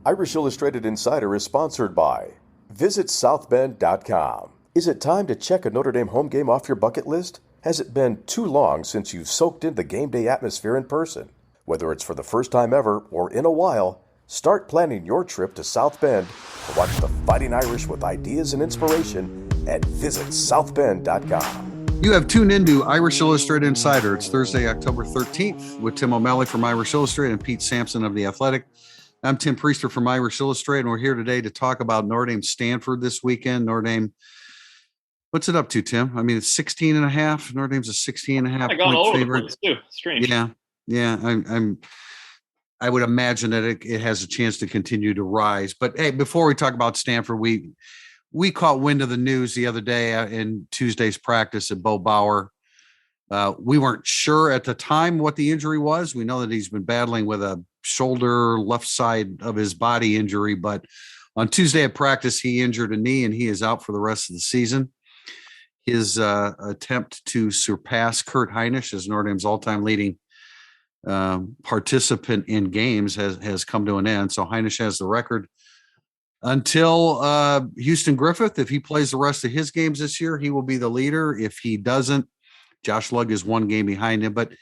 Irish Illustrated Insider is sponsored by Visit Southbend.com. Is it time to check a Notre Dame home game off your bucket list? Has it been too long since you've soaked in the game day atmosphere in person? Whether it's for the first time ever or in a while, start planning your trip to South Bend to watch the Fighting Irish with ideas and inspiration at visitsouthbend.com. You have tuned into Irish Illustrated Insider. It's Thursday, October 13th with Tim O'Malley from Irish Illustrated and Pete Sampson of The Athletic. I'm Tim Priester from Irish Illustrated, and we're here today to talk about Notre Dame Stanford this weekend. Notre Dame, what's it up to, Tim? I mean, it's 16 and a half. Notre Dame's a 16 and a half point all over favorite. The place too. Strange. Yeah. I would imagine that it has a chance to continue to rise. But hey, before we talk about Stanford, we caught wind of the news the other day in Tuesday's practice at Beau Bauer. We weren't sure at the time what the injury was. We know that he's been battling with a shoulder, left side of his body injury, but on Tuesday at practice, he injured a knee and he is out for the rest of the season. His attempt to surpass Kurt Hinish as Notre Dame's all-time leading participant in games has come to an end. So Hinish has the record until Houston Griffith. If he plays the rest of his games this year, he will be the leader. If he doesn't, Josh Lugg is one game behind him. But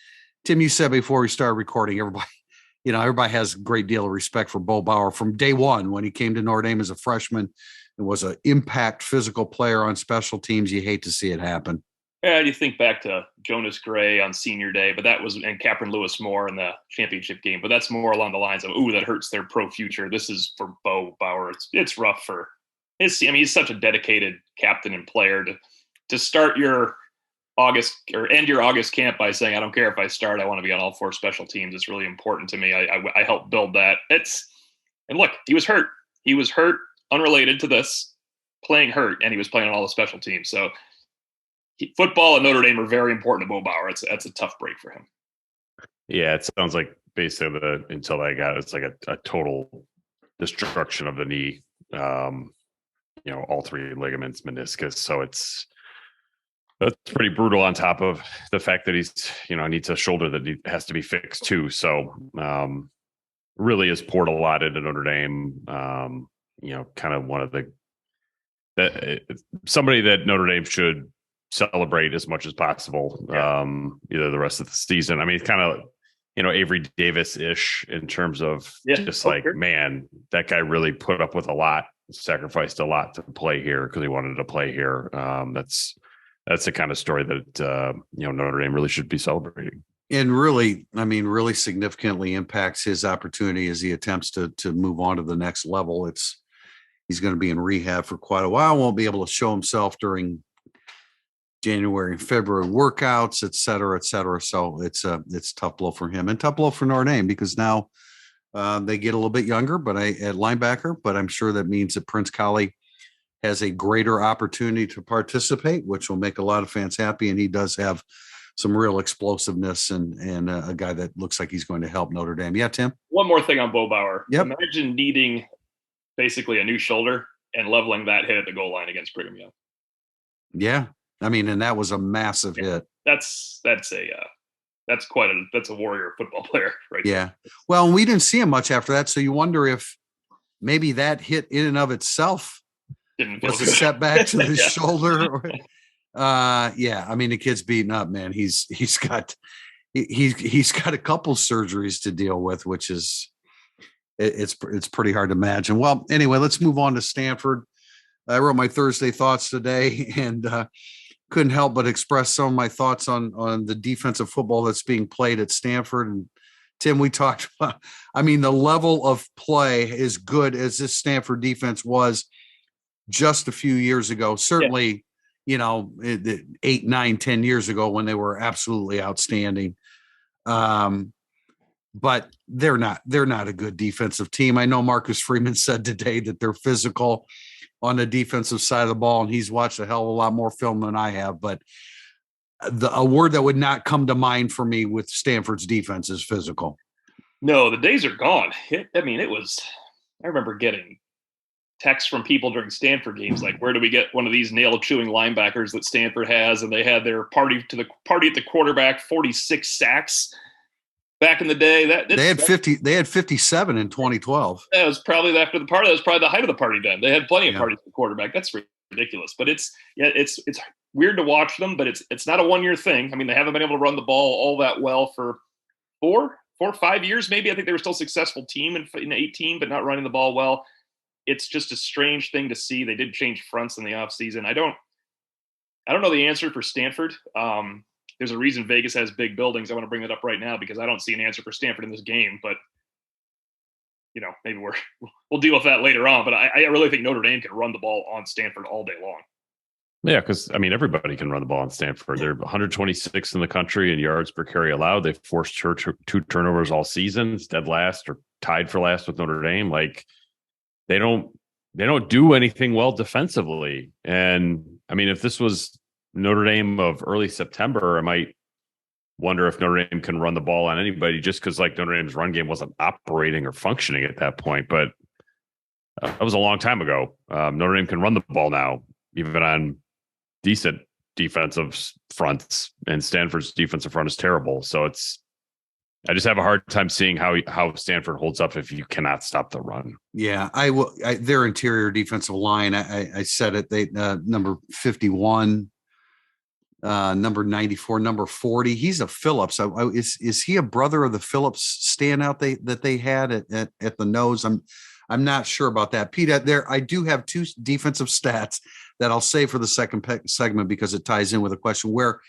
Tim, you said before we started recording, everybody has a great deal of respect for Beau Bauer from day one when he came to Notre Dame as a freshman and was an impact physical player on special teams. You hate to see it happen. Yeah, you think back to Jonas Gray on senior day, but that was, and Captain Lewis Moore in the championship game, but that's more along the lines of, that hurts their pro future. This is for Beau Bauer. It's rough for he's such a dedicated captain and player to start your August or end your August camp by saying, I don't care if I start, I want to be on all four special teams. It's really important to me. I helped build that. And look, he was hurt. He was hurt, unrelated to this, playing hurt, and he was playing on all the special teams. So football and Notre Dame are very important to Beau Bauer. That's a tough break for him. Yeah, it sounds like basically until I got it's like a total destruction of the knee. All three ligaments, meniscus. So that's pretty brutal. On top of the fact that he's needs a shoulder that has to be fixed too. So really has poured a lot into Notre Dame. Kind of one of somebody that Notre Dame should celebrate as much as possible, either the rest of the season. I mean, it's kind of, Avery Davis-ish in terms of man, that guy really put up with a lot, sacrificed a lot to play here because he wanted to play here. That's the kind of story that, Notre Dame really should be celebrating. And really significantly impacts his opportunity as he attempts to move on to the next level. He's going to be in rehab for quite a while. Won't be able to show himself during January and February workouts, et cetera, et cetera. So it's tough blow for him and tough blow for Notre Dame because now they get a little bit younger, but at linebacker, but I'm sure that means that Prince Colley has a greater opportunity to participate, which will make a lot of fans happy. And he does have some real explosiveness and a guy that looks like he's going to help Notre Dame. Yeah, Tim? One more thing on Beau Bauer. Yep. Imagine needing basically a new shoulder and leveling that hit at the goal line against Brigham Young. Yeah. And that was a massive hit. That's a warrior football player, right? Yeah. Well, and we didn't see him much after that. So you wonder if maybe that hit in and of itself was a setback to the shoulder. The kid's beaten up, man. He's got a couple surgeries to deal with, which is it's pretty hard to imagine. Well, anyway, let's move on to Stanford. I wrote my Thursday thoughts today and couldn't help but express some of my thoughts on the defensive football that's being played at Stanford. And Tim, we talked about, the level of play as good as this Stanford defense was just a few years ago. Certainly, 8, 9, 10 years ago when they were absolutely outstanding. But they're not a good defensive team. I know Marcus Freeman said today that they're physical on the defensive side of the ball, and he's watched a hell of a lot more film than I have. But a word that would not come to mind for me with Stanford's defense is physical. No, the days are gone. I remember getting texts from people during Stanford games like, where do we get one of these nail-chewing linebackers that Stanford has? And they had their party at the quarterback, 46 sacks. back in the day, they had 50. They had 57 in 2012. That was probably after the party. That was probably the height of the party. Then they had plenty of parties for quarterback. That's ridiculous. But it's weird to watch them. But it's not a 1 year thing. I mean, they haven't been able to run the ball all that well for 4 or 5 years. Maybe I think they were still a successful team in 18, but not running the ball well. It's just a strange thing to see. They did change fronts in the offseason. I don't know the answer for Stanford. There's a reason Vegas has big buildings. I want to bring that up right now because I don't see an answer for Stanford in this game. But maybe we'll deal with that later on. But I really think Notre Dame can run the ball on Stanford all day long. Yeah, because everybody can run the ball on Stanford. They're 126th in the country in yards per carry allowed. They've forced 2 turnovers all season. It's dead last or tied for last with Notre Dame. Like they don't do anything well defensively. And if this was Notre Dame of early September, I might wonder if Notre Dame can run the ball on anybody just because Notre Dame's run game wasn't operating or functioning at that point. But that was a long time ago. Notre Dame can run the ball now, even on decent defensive fronts, and Stanford's defensive front is terrible. So I just have a hard time seeing how Stanford holds up if you cannot stop the run. Yeah, their interior defensive line. I said it. They number 51. Number 94, number 40. He's a Phillips. Is he a brother of the Phillips standout that they had at the nose? I'm not sure about that. Pete, I do have 2 defensive stats that I'll save for the second segment because it ties in with a question where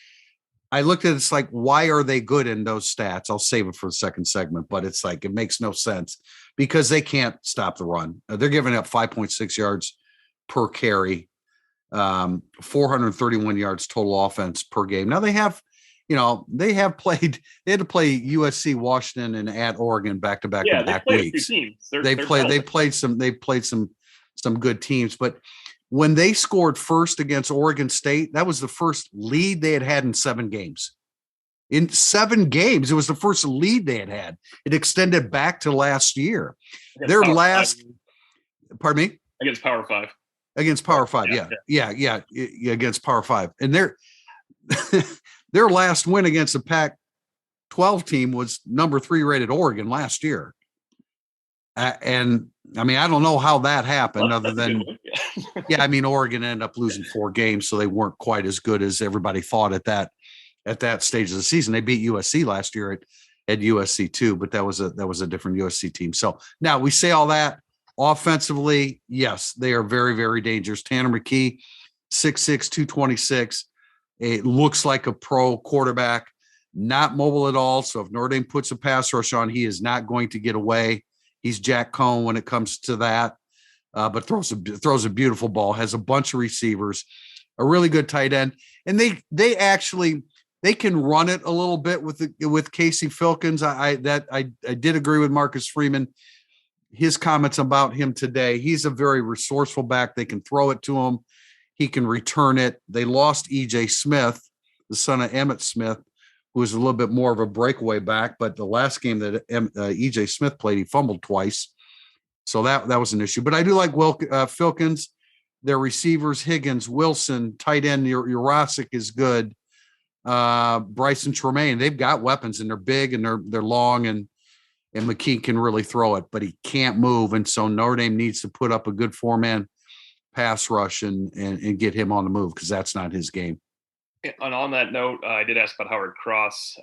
I looked at it, it's like, why are they good in those stats? I'll save it for the second segment, but it's like, it makes no sense because they can't stop the run. They're giving up 5.6 yards per carry. 431 yards total offense per game. Now they had to play USC, Washington, and at Oregon back-to-back weeks. They played some good teams, but when they scored first against Oregon State, that was the first lead they had in 7 games. In 7 games, it was the first lead they had. It extended back to last year. Pardon me? Against Power 5. Against Power 5, yeah, against Power 5, and their last win against the Pac-12 team was number 3 rated Oregon last year, and I don't know how that happened other than Oregon ended up losing 4 games, so they weren't quite as good as everybody thought at that stage of the season. They beat USC last year at USC too, but that was a different USC team. So now we say all that. Offensively, yes, they are very, very dangerous. Tanner McKee, 6'6", 226. It looks like a pro quarterback, not mobile at all. So if Notre Dame puts a pass rush on, he is not going to get away. He's Jack Cohn when it comes to that, but throws a beautiful ball, has a bunch of receivers, a really good tight end. And they can run it a little bit with Casey Filkins. I did agree with Marcus Freeman. His comments about him today. He's a very resourceful back. They can throw it to him. He can return it. They lost E.J. Smith, the son of Emmitt Smith, who was a little bit more of a breakaway back. But the last game that E.J. Smith played, he fumbled twice. So that was an issue. But I do like Filkins. Their receivers, Higgins, Wilson, tight end, Urasic is good. Bryson Tremaine, they've got weapons, and they're big, and they're long, and McKee can really throw it, but he can't move. And so Notre Dame needs to put up a good 4-man pass rush and get him on the move because that's not his game. And on that note, I did ask about Howard Cross.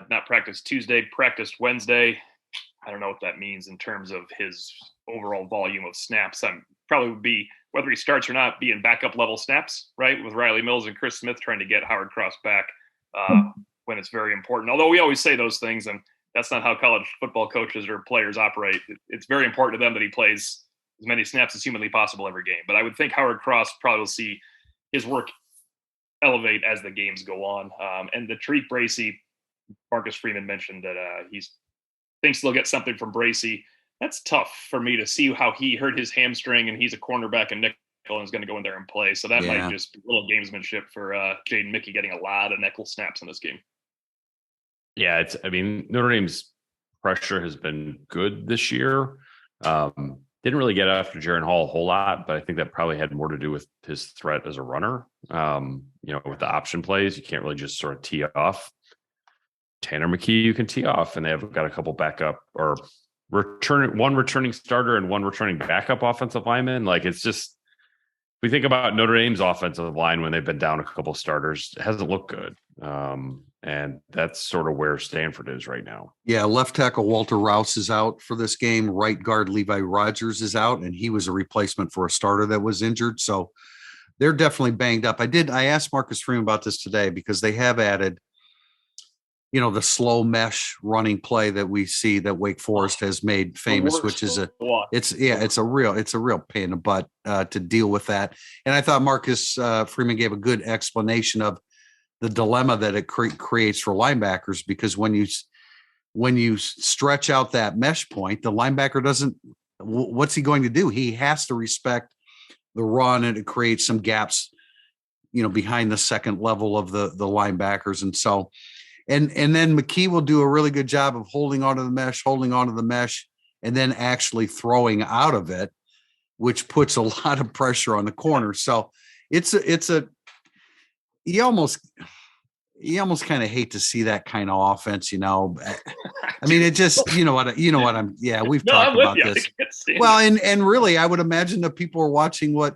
Not practiced Tuesday, practiced Wednesday. I don't know what that means in terms of his overall volume of snaps. Probably would be, whether he starts or not, be in backup level snaps, right? With Riley Mills and Chris Smith trying to get Howard Cross back when it's very important. Although we always say those things, and that's not how college football coaches or players operate. It's very important to them that he plays as many snaps as humanly possible every game. But I would think Howard Cross probably will see his work elevate as the games go on. And the Tariq Bracy, Marcus Freeman mentioned that he thinks they'll get something from Bracy. That's tough for me to see how he hurt his hamstring, and he's a cornerback and nickel and is going to go in there and play. So that might just be a little gamesmanship for Jaden Mickey getting a lot of nickel snaps in this game. Yeah, Notre Dame's pressure has been good this year. Didn't really get after Jaren Hall a whole lot, but I think that probably had more to do with his threat as a runner. With the option plays, you can't really just sort of tee off Tanner McKee you can tee off, and they've got a couple backup or returning starter and one returning backup offensive lineman. Like, it's just, we think about Notre Dame's offensive line when they've been down a couple starters, it hasn't looked good. And that's sort of where Stanford is right now. Yeah, left tackle Walter Rouse is out for this game. Right guard Levi Rogers is out, and he was a replacement for a starter that was injured. So they're definitely banged up. I asked Marcus Freeman about this today because they have added, the slow mesh running play that we see that Wake Forest has made famous, which is it's a real pain in the butt to deal with that. And I thought Marcus Freeman gave a good explanation of the dilemma that it creates for linebackers, because when you stretch out that mesh point, the linebacker doesn't, what's he going to do? He has to respect the run, and it creates some gaps, behind the second level of the linebackers. And so, and then McKee will do a really good job of holding onto the mesh, and then actually throwing out of it, which puts a lot of pressure on the corner. So you almost kind of hate to see that kind of offense, I mean, it just, we've talked about this. Well, and really, I would imagine that people are watching what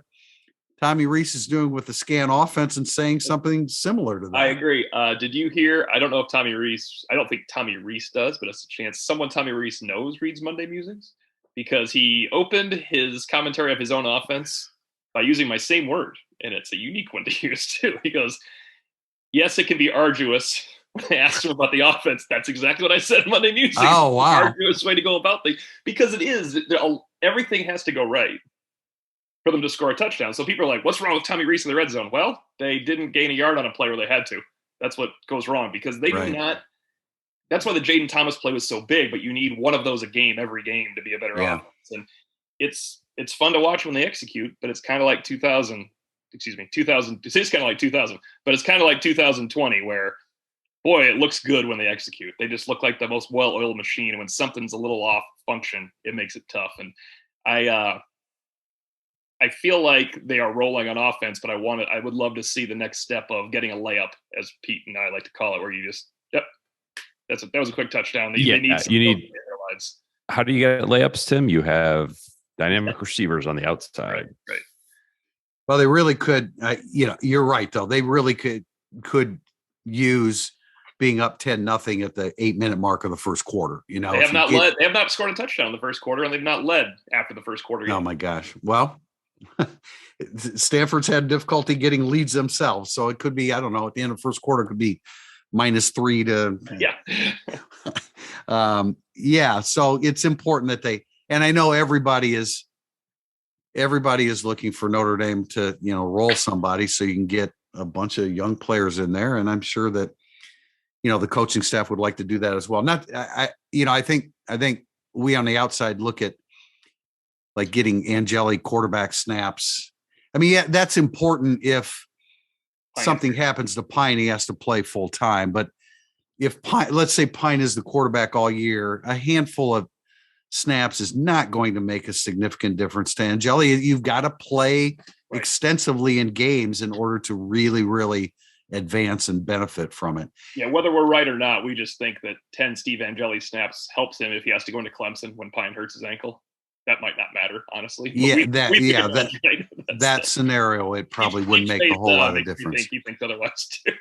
Tommy Rees is doing with the scan offense and saying something similar to that. I agree. Did you hear? I don't know if Tommy Rees, I don't think Tommy Rees does, but it's a chance someone Tommy Rees knows reads Monday Musings, because he opened his commentary of his own offense by using my same word. And it's a unique one to use too. He goes, yes, it can be arduous. When I asked him about the offense, that's exactly what I said in Monday Musings. Oh, wow. Arduous way to go about things. Because it is. Everything has to go right for them to score a touchdown. So people are like, what's wrong with Tommy Rees in the red zone? Well, they didn't gain a yard on a play where they had to. That's what goes wrong, because they do not. That's why the Jaden Thomas play was so big, but you need one of those a game every game to be a better offense. And it's fun to watch when they execute, but it's kind of like 2000. It's kind of like 2000, but it's kind of like 2020 where, boy, it looks good when they execute. They just look like the most well-oiled machine. And when something's a little off function, it makes it tough. And I feel like they are rolling on offense, but I would love to see the next step of getting a layup, as Pete and I like to call it, where you just, that was a quick touchdown. They need some in their lives. How do you get layups, Tim? You have dynamic receivers on the outside. Right. Well, they really could, you're right, though. They really could use being up 10-0 at the 8-minute mark of the first quarter. They have not led. They have not scored a touchdown in the first quarter, and they've not led after the first quarter yet. Oh my gosh. Well, Stanford's had difficulty getting leads themselves. So it could be, I don't know, at the end of the first quarter, it could be -3 to. Yeah. So it's important that and I know everybody is looking for Notre Dame to, roll somebody so you can get a bunch of young players in there. And I'm sure that, the coaching staff would like to do that as well. I think we on the outside look at like getting Angeli quarterback snaps. I mean, that's important if something happens to Pine, he has to play full time. But if let's say Pine is the quarterback all year, a handful of snaps is not going to make a significant difference to Angeli. You've got to play extensively in games in order to really, really advance and benefit from it. Yeah, whether we're right or not, we just think that 10 Steve Angeli snaps helps him if he has to go into Clemson when Pine hurts his ankle. That might not matter, honestly. That scenario, it probably wouldn't make a whole lot of difference. He thinks otherwise too.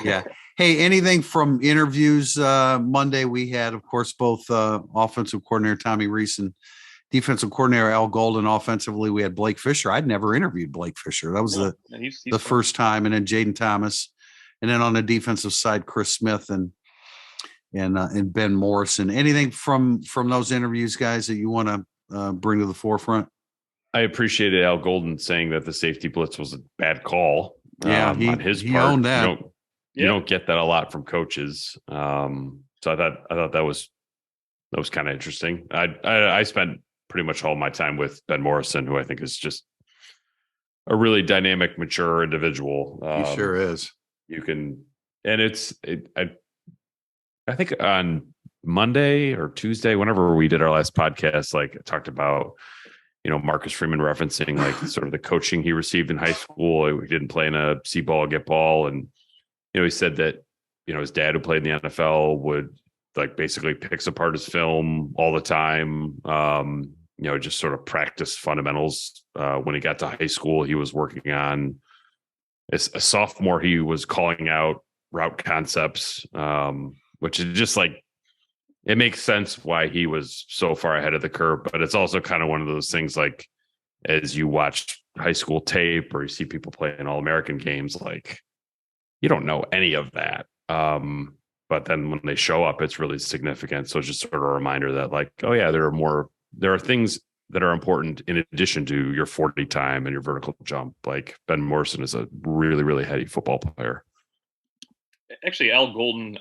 Yeah. Hey, anything from interviews Monday? We had, of course, both offensive coordinator Tommy Rees and defensive coordinator Al Golden. Offensively, we had Blake Fisher. I'd never interviewed Blake Fisher. That was the first time. And then Jaden Thomas. And then on the defensive side, Chris Smith and Ben Morrison. Anything from those interviews, guys, that you want to bring to the forefront? I appreciated Al Golden saying that the safety blitz was a bad call. Yeah, on his part. Owned that. You don't get that a lot from coaches. So I thought that was kind of interesting. I spent pretty much all my time with Ben Morrison, who I think is just a really dynamic, mature individual. He sure is. I think on Monday or Tuesday, whenever we did our last podcast, like I talked about, Marcus Freeman referencing like sort of the coaching he received in high school. He didn't play in a see ball, get ball. And, he said that his dad, who played in the NFL, would like basically picks apart his film all the time. Just sort of practice fundamentals. When he got to high school, he was working on, as a sophomore, he was calling out route concepts, which is just like, it makes sense why he was so far ahead of the curve. But it's also kind of one of those things, like, as you watch high school tape or you see people play in All-American games, like, you don't know any of that. But then when they show up, it's really significant. So it's just sort of a reminder that, like, oh yeah, there are things that are important in addition to your 40 time and your vertical jump. Like, Ben Morrison is a really, really heady football player. Actually, Al Golden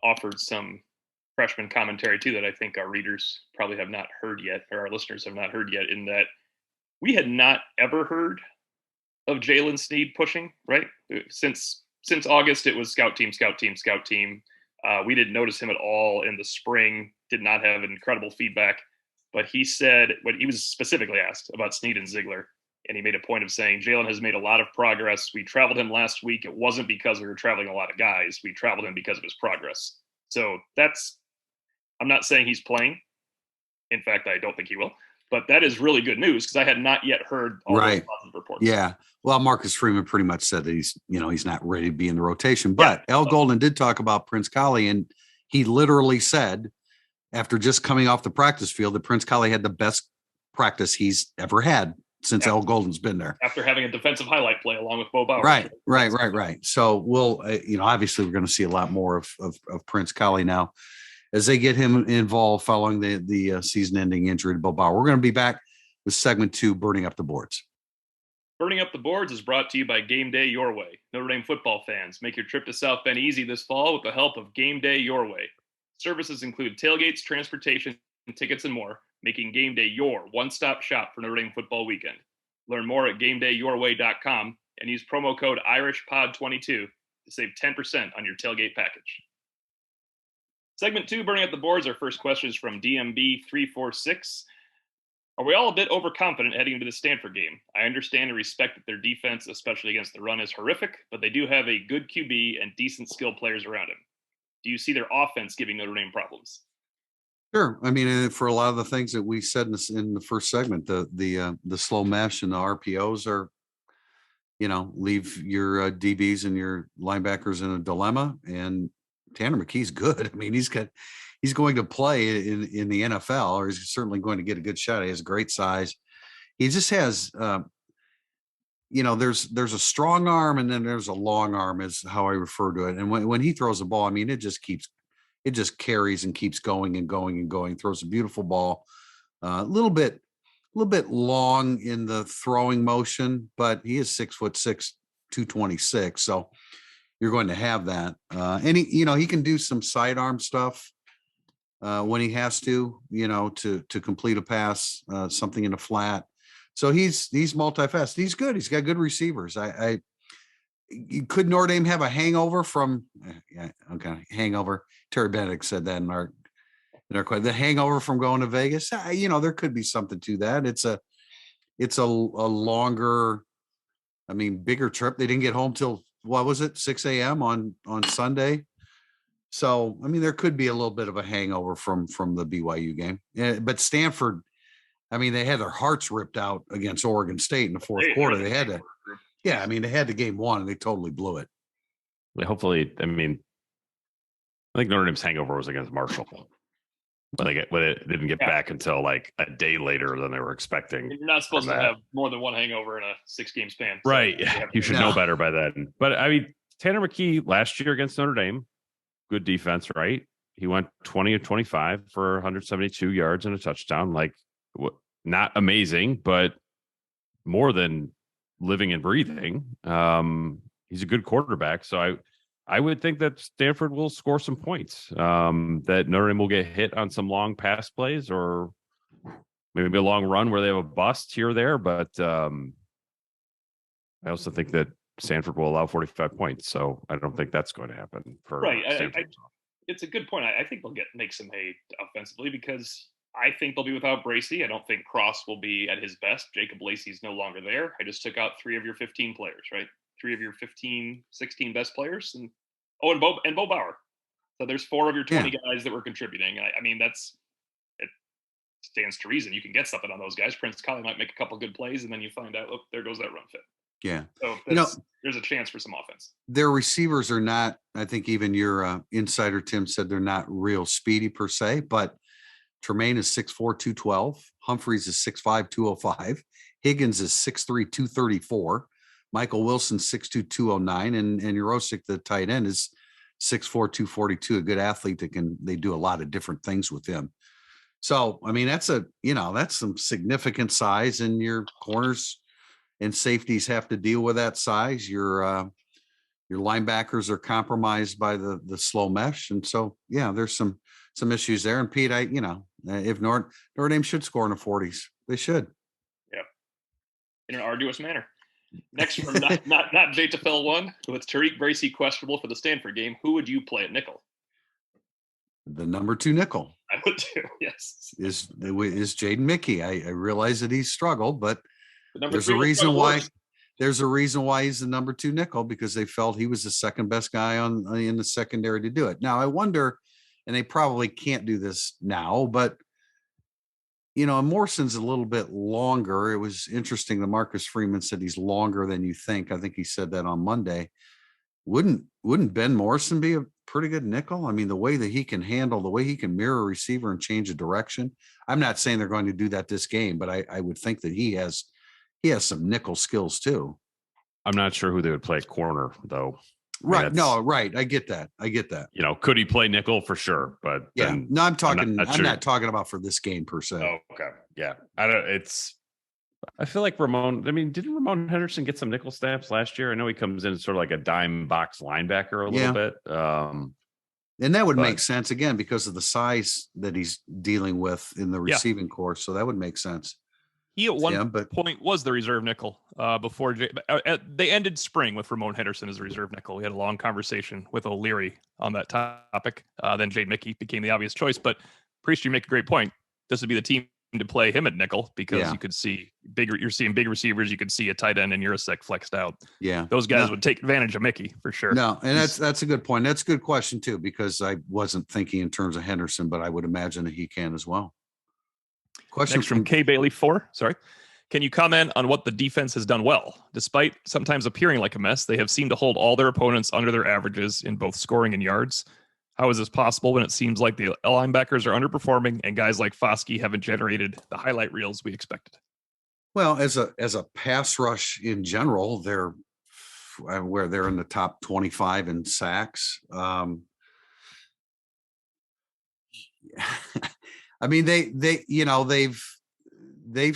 offered some freshman commentary too that I think our readers probably have not heard yet, or our listeners have not heard yet, in that we had not ever heard of Jalen Sneed pushing, right? Since August, it was scout team, scout team, scout team. We didn't notice him at all in the spring, did not have incredible feedback. But he said, when he was specifically asked about Sneed and Ziegler, and he made a point of saying, Jalen has made a lot of progress. We traveled him last week. It wasn't because we were traveling a lot of guys. We traveled him because of his progress. So I'm not saying he's playing. In fact, I don't think he will. But that is really good news, because I had not yet heard all those positive reports. Yeah. Well, Marcus Freeman pretty much said that he's not ready to be in the rotation. But Al Golden did talk about Prince Kollie, and he literally said, after just coming off the practice field, that Prince Kollie had the best practice he's ever had since Al Golden's been there. After having a defensive highlight play along with Beau Bauer. Right. So we'll, obviously we're going to see a lot more of Prince Kollie now as they get him involved following the season-ending injury to Beau Bauer. We're going to be back with segment 2, Burning Up the Boards. Burning Up the Boards is brought to you by Game Day Your Way. Notre Dame football fans, make your trip to South Bend easy this fall with the help of Game Day Your Way. Services include tailgates, transportation, tickets, and more, making Game Day your one-stop shop for Notre Dame football weekend. Learn more at GameDayYourWay.com and use promo code IrishPod22 to save 10% on your tailgate package. Segment 2, Burning Up the Boards. Our first question is from DMB346. Are we all a bit overconfident heading into the Stanford game? I understand and respect that their defense, especially against the run, is horrific, but they do have a good QB and decent skill players around him. Do you see their offense giving Notre Dame problems? Sure. I mean, for a lot of the things that we said in the first segment, the slow mesh and the RPOs are, leave your DBs and your linebackers in a dilemma. And Tanner McKee's good. I mean, he's going to play in the NFL, or he's certainly going to get a good shot. He has great size. He just has, there's a strong arm and then there's a long arm, is how I refer to it. And when he throws the ball, I mean, it just carries and keeps going and going and going. Throws a beautiful ball, a little bit long in the throwing motion, but he is 6'6", 226. So you're going to have that. And he can do some sidearm stuff when he has to complete a pass, something in a flat. So he's multifaceted. He's good. He's got good receivers. Could Notre Dame have a hangover from? Hangover. Terry Benedict said that in our question. The hangover from going to Vegas. There could be something to that. It's a longer, bigger trip. They didn't get home till, what was it, 6 a.m. on Sunday. So there could be a little bit of a hangover from the BYU game. But Stanford, they had their hearts ripped out against Oregon State in the fourth quarter. They had to. Yeah, they had the game won, and they totally blew it. Hopefully, I think Notre Dame's hangover was against Marshall. But it didn't get back until like a day later than they were expecting. You're not supposed to have more than one hangover in a 6-game span. So right. You should know better by then. But Tanner McKee last year against Notre Dame, good defense, right? He went 20 of 25 for 172 yards and a touchdown. Like, not amazing, but more than living and breathing. He's a good quarterback. So I would think that Stanford will score some points, that Notre Dame will get hit on some long pass plays or maybe a long run where they have a bust here or there. But I also think that Stanford will allow 45 points. So I don't think that's going to happen for Stanford. It's a good point. I think they'll make some hay offensively, because I think they'll be without Bracy. I don't think Cross will be at his best. Jacob Lacey's no longer there. I just took out 3 of your 15 players, right? 3 of your 15, 16 best players. And Oh, and Beau Bauer. So there's 4 of your 20 guys that were contributing. I mean, it stands to reason you can get something on those guys. Prince Collie might make a couple good plays, and then you find out, oh, there goes that run fit. Yeah. So there's a chance for some offense. Their receivers are not, I think even your insider, Tim, said they're not real speedy per se, but Tremaine is 6'4", 212. Humphreys is 6'5", 205. Higgins is 6'3", 234. Michael Wilson, 6'2", 209. And Yurosek, the tight end, is 6'4", 242, a good athlete they do a lot of different things with him. So, I mean, that's some significant size, and your corners and safeties have to deal with that size. Your linebackers are compromised by the slow mesh. And so, yeah, there's some issues there. And Pete, if Notre Dame should score in the 40s, they should. Yeah. In an arduous manner. Next from not J Tafel 1, with Tariq Bracy questionable for the Stanford game, who would you play at nickel? The number 2 nickel. I would too, yes. Is Jaden Mickey. I realize that he's struggled, but there's a reason why he's the number 2 nickel, because they felt he was the second best guy in the secondary to do it. Now, I wonder, and they probably can't do this now, but Morrison's a little bit longer. It was interesting that Marcus Freeman said he's longer than you think. I think he said that on Monday. Wouldn't Ben Morrison be a pretty good nickel? I mean, the way that he can handle, the way he can mirror a receiver and change a direction. I'm not saying they're going to do that this game, but I would think that he has some nickel skills too. I'm not sure who they would play at corner though. Right. No, right. I get that. Could he play nickel for sure? But yeah, no, I'm not talking about for this game per se. Oh, okay. Yeah. I feel like didn't Ramon Henderson get some nickel snaps last year? I know he comes in sort of like a dime box linebacker a little bit. And that would make sense again because of the size that he's dealing with in the receiving corps. So that would make sense. He at one point was the reserve nickel before they ended spring with Ramon Henderson as a reserve nickel. We had a long conversation with O'Leary on that topic. Then Jade Mickey became the obvious choice. But Priest, you make a great point. This would be the team to play him at nickel because you could see you're seeing big receivers. You could see a tight end and Yurosek flexed out. Yeah. Those guys would take advantage of Mickey for sure. No. And that's a good point. That's a good question too, because I wasn't thinking in terms of Henderson, but I would imagine that he can as well. Question next from K Bailey 4. Sorry. Can you comment on what the defense has done well? Despite sometimes appearing like a mess, they have seemed to hold all their opponents under their averages in both scoring and yards. How is this possible when it seems like the linebackers are underperforming and guys like Foskey haven't generated the highlight reels we expected? Well, as a pass rush in general, they're in the top 25 in sacks. I mean, they've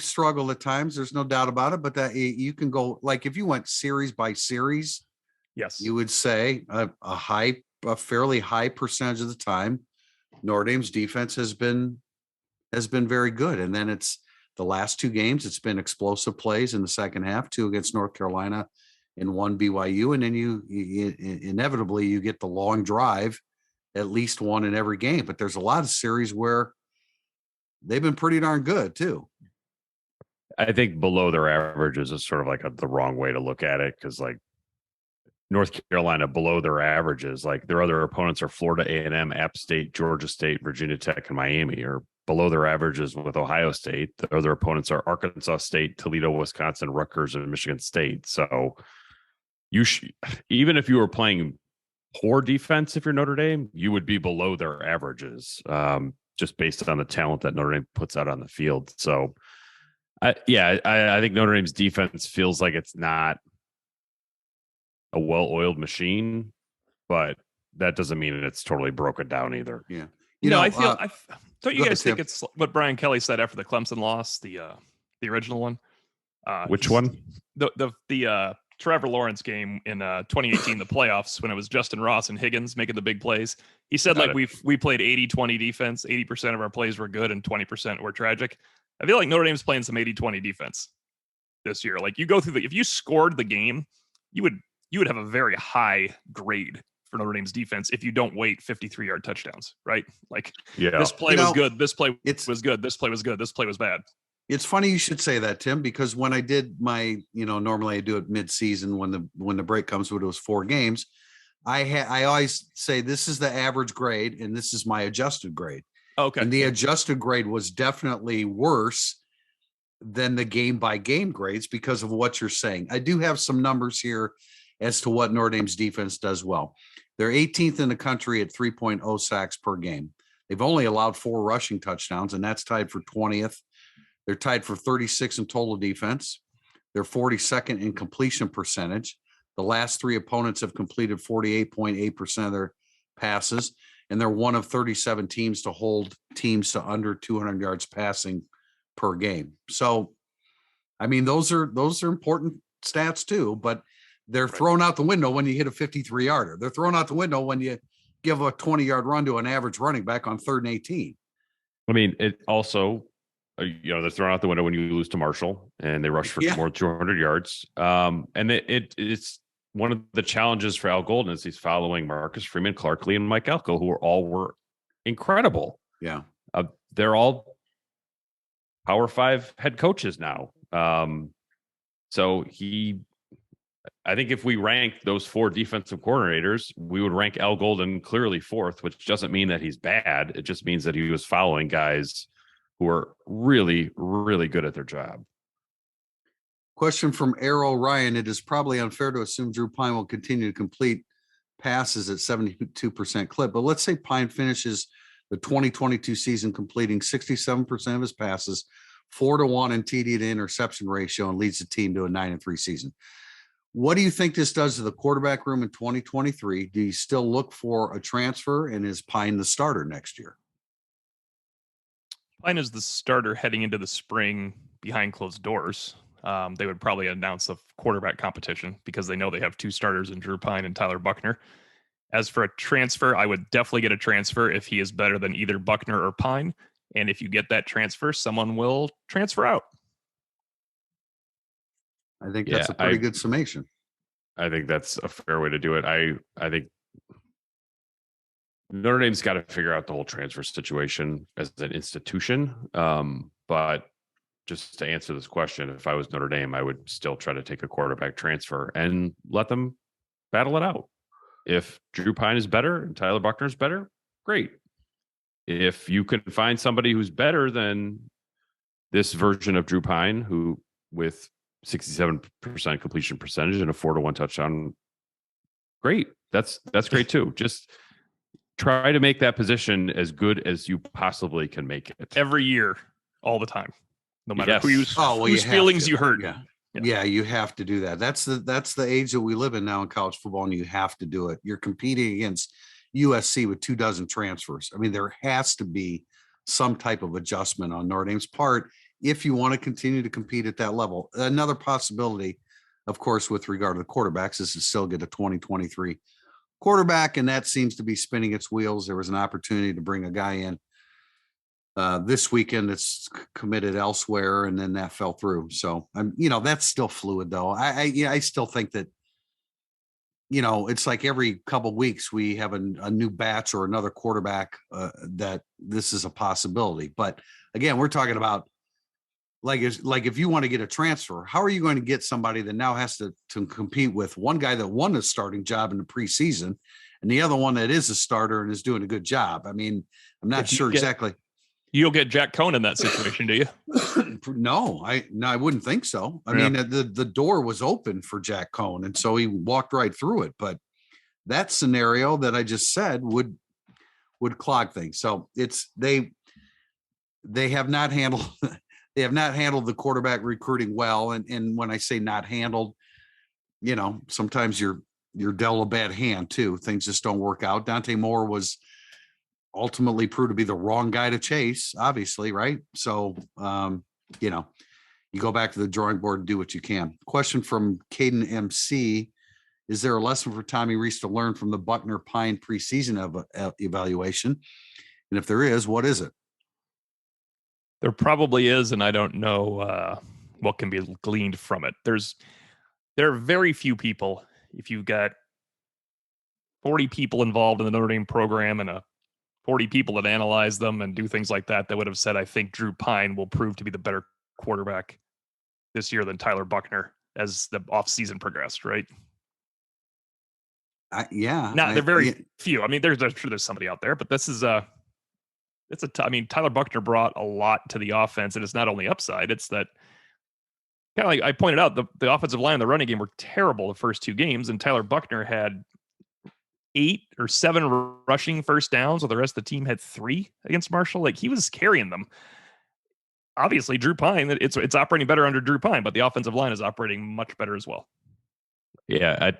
struggled at times. There's no doubt about it. But that you can go like if you went series by series, yes, you would say a fairly high percentage of the time, Notre Dame's defense has been very good. And then it's the last 2 games, it's been explosive plays in the second half, 2 against North Carolina and 1 BYU. And then you inevitably you get the long drive, at least 1 in every game. But there's a lot of series where they've been pretty darn good too. I think below their averages is sort of like the wrong way to look at it. Cause like North Carolina below their averages, like their other opponents are Florida A&M, App State, Georgia State, Virginia Tech, and Miami are below their averages with Ohio State. The other opponents are Arkansas State, Toledo, Wisconsin, Rutgers, and Michigan State. So even if you were playing poor defense, if you're Notre Dame, you would be below their averages, just based on the talent that Notre Dame puts out on the field. So I think Notre Dame's defense feels like it's not a well-oiled machine, but that doesn't mean it's totally broken down either. Yeah. Don't you guys think it's what Brian Kelly said after the Clemson loss, the original one? Which one? The Trevor Lawrence game in 2018, the playoffs, when it was Justin Ross and Higgins making the big plays. He said we played 80-20 defense. 80% of our plays were good and 20% were tragic. I feel like Notre Dame's playing some 80-20 defense this year. Like you go through if you scored the game, you would have a very high grade for Notre Dame's defense if you don't wait 53-yard touchdowns, right? Like this play was good. This play was good. This play was good. This play was bad. It's funny you should say that, Tim, because when I did my, normally I do it mid-season when the break comes, but it was 4 games. I always say this is the average grade and this is my adjusted grade. Okay. And the adjusted grade was definitely worse than the game by game grades because of what you're saying. I do have some numbers here as to what Notre Dame's defense does well. They're 18th in the country at 3.0 sacks per game. They've only allowed 4 rushing touchdowns, and that's tied for 20th. They're tied for 36 in total defense. They're 42nd in completion percentage. The last 3 opponents have completed 48.8% of their passes, and they're one of 37 teams to hold teams to under 200 yards passing per game. So, I mean, those are important stats too, but they're thrown out the window when you hit a 53-yarder. They're thrown out the window when you give a 20-yard run to an average running back on 3rd and 18. I mean, it also, they're thrown out the window when you lose to Marshall and they rush for more than 200 yards. And it's one of the challenges for Al Golden is he's following Marcus Freeman, Clark Lee, and Mike Elko, who were incredible. Yeah. They're all Power 5 head coaches now. So I think if we rank those 4 defensive coordinators, we would rank Al Golden clearly 4th, which doesn't mean that he's bad. It just means that he was following guys who are really, really good at their job. Question from Arrow Ryan. It is probably unfair to assume Drew Pine will continue to complete passes at 72% clip, but let's say Pine finishes the 2022 season completing 67% of his passes, 4-1 in TD to interception ratio, and leads the team to a 9-3 season. What do you think this does to the quarterback room in 2023? Do you still look for a transfer, and is Pine the starter next year? Pine is the starter heading into the spring behind closed doors. They would probably announce a quarterback competition because they know they have 2 starters in Drew Pine and Tyler Buckner. As for a transfer, I would definitely get a transfer if he is better than either Buckner or Pine. And if you get that transfer, someone will transfer out. I think that's a pretty good summation. I think that's a fair way to do it. I think Notre Dame's got to figure out the whole transfer situation as an institution. But just to answer this question, if I was Notre Dame, I would still try to take a quarterback transfer and let them battle it out. If Drew Pine is better and Tyler Buckner is better, great. If you can find somebody who's better than this version of Drew Pine, who with 67% completion percentage and a 4-1 touchdown, great. That's great too. Just try to make that position as good as you possibly can make it. Every year, all the time. No matter whose feelings you hurt. Yeah, you have to do that. That's the age that we live in now in college football, and you have to do it. You're competing against USC with 24 transfers. I mean, there has to be some type of adjustment on Notre Dame's part if you want to continue to compete at that level. Another possibility, of course, with regard to the quarterbacks, is to still get a 2023 quarterback, and that seems to be spinning its wheels. There was an opportunity to bring a guy in this weekend that's committed elsewhere, and then that fell through. So that's still fluid though. I still think that, it's like every couple of weeks we have a new batch or another quarterback that this is a possibility. But again, we're talking about like if you want to get a transfer, how are you going to get somebody that now has to compete with one guy that won a starting job in the preseason and the other one that is a starter and is doing a good job? I mean, I'm not sure exactly. You don't get Jack Cohn in that situation, do you? No, I wouldn't think so. I mean, the door was open for Jack Cohn, and so he walked right through it. But that scenario that I just said would clog things. So they have not handled the quarterback recruiting well. And when I say not handled, sometimes you're dealt a bad hand too. Things just don't work out. Dante Moore was ultimately proved to be the wrong guy to chase, obviously, right? So, you go back to the drawing board and do what you can. Question from Caden MC. Is there a lesson for Tommy Rees to learn from the Buckner Pine preseason evaluation? And if there is, what is it? There probably is, and I don't know what can be gleaned from it. There are very few people, if you've got 40 people involved in the Notre Dame program and 40 people that analyze them and do things like that would have said, I think Drew Pine will prove to be the better quarterback this year than Tyler Buckner as the offseason progressed, right? They're very few. I mean, there's sure there's somebody out there, but this is I mean, Tyler Buchner brought a lot to the offense, and it's not only upside, it's that kind of like I pointed out, the offensive line and the running game were terrible the first 2 games, and Tyler Buchner had 8 or 7 rushing first downs, while the rest of the team had 3 against Marshall. Like, he was carrying them. Obviously, Drew Pine, it's operating better under Drew Pine, but the offensive line is operating much better as well. Yeah,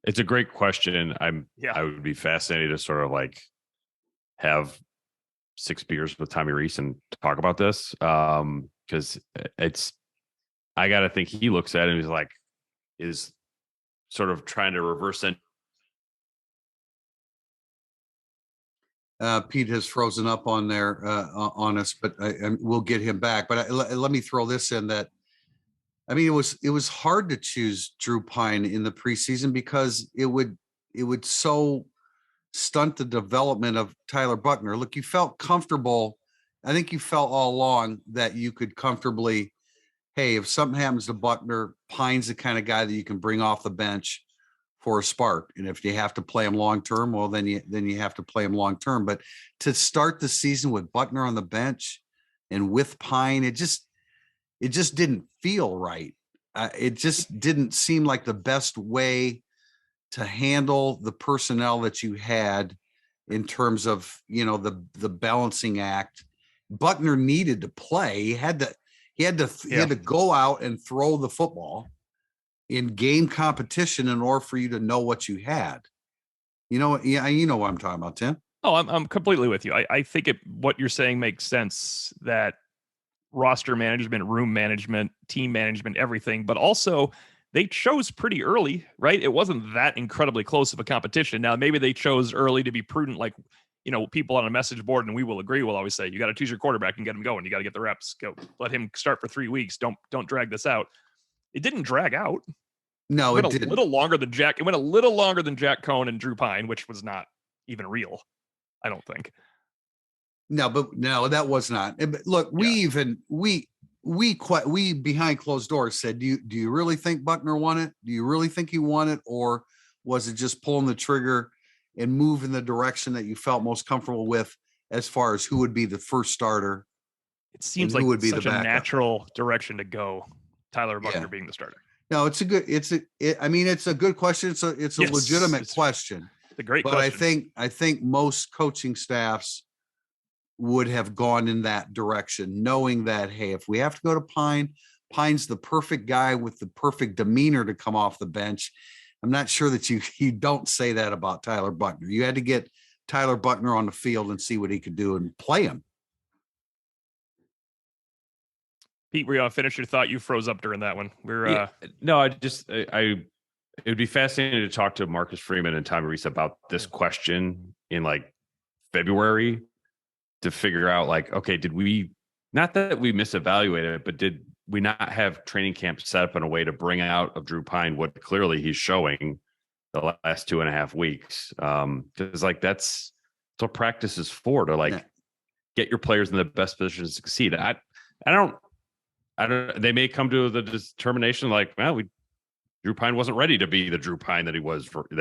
it's a great question. I would be fascinated to sort of like have 6 beers with Tommy Reese and talk about this, because I got to think he looks at it and he's like, is sort of trying to reverse it. Pete has frozen up on there on us, but we'll get him back. But let me throw this in that. I mean, it was hard to choose Drew Pine in the preseason because it would so stunt the development of Tyler Buchner. Look, you felt comfortable. I think you felt all along that you could comfortably, hey, if something happens to Buchner, Pine's the kind of guy that you can bring off the bench for a spark. And if you have to play him long term, well, then you have to play him long term. But to start the season with Buchner on the bench and with Pine, it just didn't feel right. It just didn't seem like the best way to handle the personnel that you had in terms of, the balancing act. Buchner needed to play. He had to go out and throw the football in game competition in order for you to know what you had. You know what I'm talking about, Tim. Oh, I'm completely with you. I think what you're saying makes sense, that roster management, room management, team management, everything, but also they chose pretty early, right? It wasn't that incredibly close of a competition. Now, maybe they chose early to be prudent, like, people on a message board, and we will agree, will always say, you got to choose your quarterback and get him going. You got to get the reps. Go. Let him start for 3 weeks. Don't drag this out. It didn't drag out. No, it went a little longer than Jack. It went a little longer than Jack Cohn and Drew Pine, which was not even real, I don't think. No, that was not. Look, we behind closed doors said, do you really think Buchner won it? Do you really think he won it? Or was it just pulling the trigger and move in the direction that you felt most comfortable with as far as who would be the first starter? It seems like would be such a natural direction to go, Tyler Buchner being the starter. No, it's a good question. It's a legitimate question. It's a great question. I think most coaching staffs would have gone in that direction, knowing that, hey, if we have to go to Pine's the perfect guy with the perfect demeanor to come off the bench. I'm not sure that you don't say that about Tyler Buchner. You had to get Tyler Buchner on the field and see what he could do and play him. Pete, were you finish your thought? You froze up during that one. No, it would be fascinating to talk to Marcus Freeman and Tommy Reese about this question in like February, to figure out like, okay, did we, not that we misevaluated it, but did we not have training camp set up in a way to bring out of Drew Pine what clearly he's showing the last 2.5 weeks? Because like that's what practice is for, to like get your players in the best position to succeed. I don't. They may come to the determination like, well, Drew Pine wasn't ready to be the Drew Pine that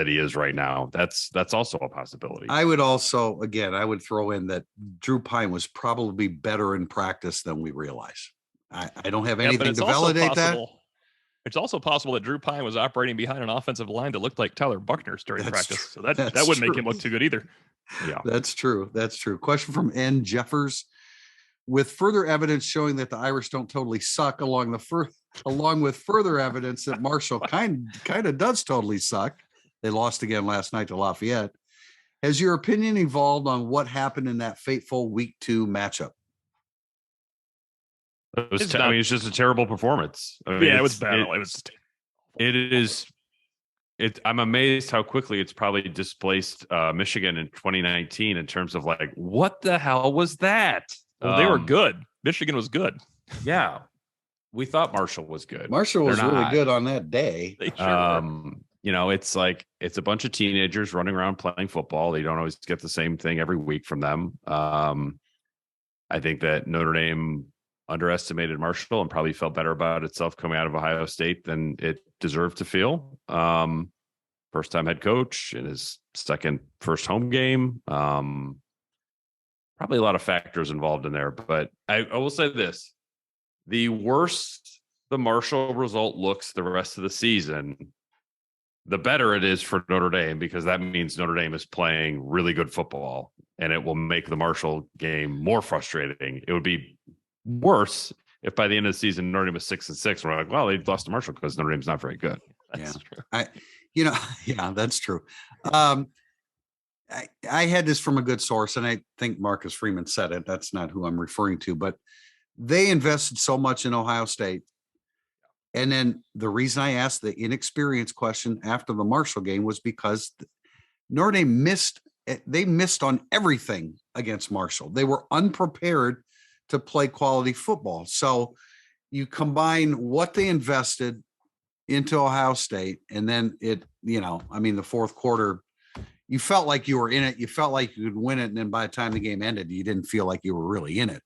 he is right now. That's also a possibility. I would also, again, throw in that Drew Pine was probably better in practice than we realize. I don't have anything to validate that. It's also possible that Drew Pine was operating behind an offensive line that looked like Tyler Buchner's during practice. So that wouldn't make him look too good either. Yeah, that's true. Question from N. Jeffers. With further evidence showing that the Irish don't totally suck, along with further evidence that Marshall kind of does totally suck. They lost again last night to Lafayette. Has your opinion evolved on what happened in that fateful week 2 matchup? It's just a terrible performance. It was bad. I'm amazed how quickly it's probably displaced Michigan in 2019 in terms of like, what the hell was that? Well, they were good. Michigan was good. Yeah. We thought Marshall was good. Marshall was really good on that day. They sure were. It's like, it's a bunch of teenagers running around playing football. They don't always get the same thing every week from them. I think that Notre Dame underestimated Marshall and probably felt better about itself coming out of Ohio State than it deserved to feel. first-time head coach in his first home game. Probably a lot of factors involved in there, but I will say this: the worse the Marshall result looks the rest of the season, the better it is for Notre Dame, because that means Notre Dame is playing really good football, and it will make the Marshall game more frustrating. It would be worse if by the end of the season Notre Dame was 6-6. We're like, well, they lost to Marshall because Notre Dame's not very good. That's true. Yeah, that's true. I had this from a good source, and I think Marcus Freeman said it. That's not who I'm referring to, but they invested so much in Ohio State. And then the reason I asked the inexperience question after the Marshall game was because Notre Dame missed on everything against Marshall. They were unprepared to play quality football. So you combine what they invested into Ohio State, and then the fourth quarter, you felt like you were in it. You felt like you could win it. And then by the time the game ended, you didn't feel like you were really in it